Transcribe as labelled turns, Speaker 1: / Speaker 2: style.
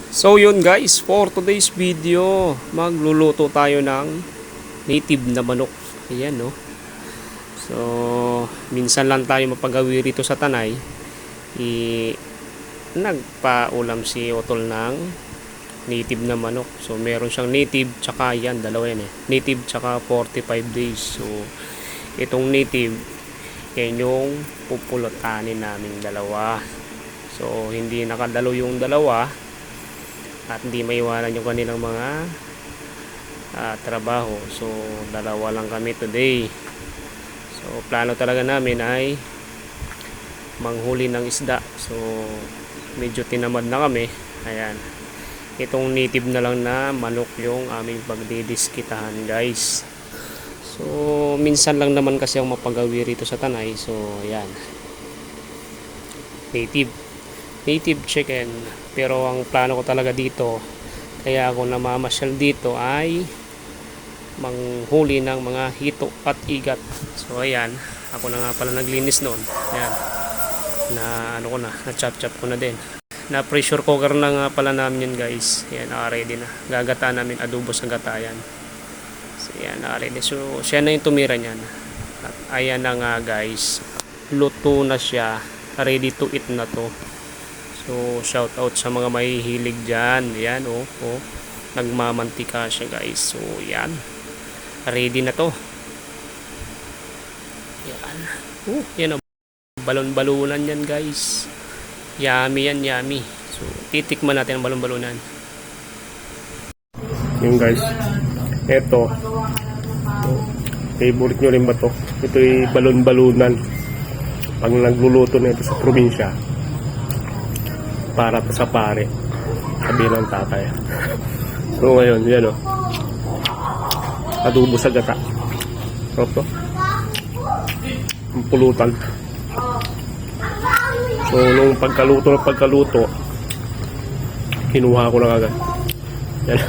Speaker 1: So yun guys, for today's video, magluluto tayo ng native na manok. Ayan no. So minsan lang tayo mapagawi rito sa Tanay. Nagpaulam si Otol ng native na manok. So meron siyang native tsaka yan, dalawa yan eh. Native tsaka 45 days. So itong native, yan yung pupulutanin namin dalawa. So hindi nakadalo yung dalawa at hindi maiwanan yung kanilang mga trabaho. So dalawa lang kami today. So plano talaga namin ay manghuli ng isda. So medyo tinamad na kami. Ayan, itong native na lang na manok yung aming pagdidiskitahan guys. So minsan lang naman kasi ang mapagawi rito sa Tanay. So ayan, native chicken. Pero ang plano ko talaga dito, kaya ako namamasyal dito, ay manghuli ng mga hito at igat. So ayan, ako na nga pala naglinis noon. Ayan, na chop ko na din. Na pressure cooker na nga pala namin yun guys. Ayan, ready na. Gagataan namin adobo sa gata yan. So ayan, ready. So siya na yung tumira niyan. At ayan na nga guys, luto na siya. Ready to eat na to. So shout out sa mga mahihilig dyan. Ayan nagmamantika siya guys. So yan, ready na to. Yan. Yan o, balon-balunan yan guys. Yummy yan, yummy. So titikman natin ang balon-balunan. Yung guys, eto, favorite nyo rin ba to? Ito'y balon-balunan pag nagluluto na ito sa probinsya, para sa pare, sabi ng tatay. So ngayon, yan o, adobo sa gata. Sarap to, ang pulutan. So nung pagkaluto kinuha ko na agad yan.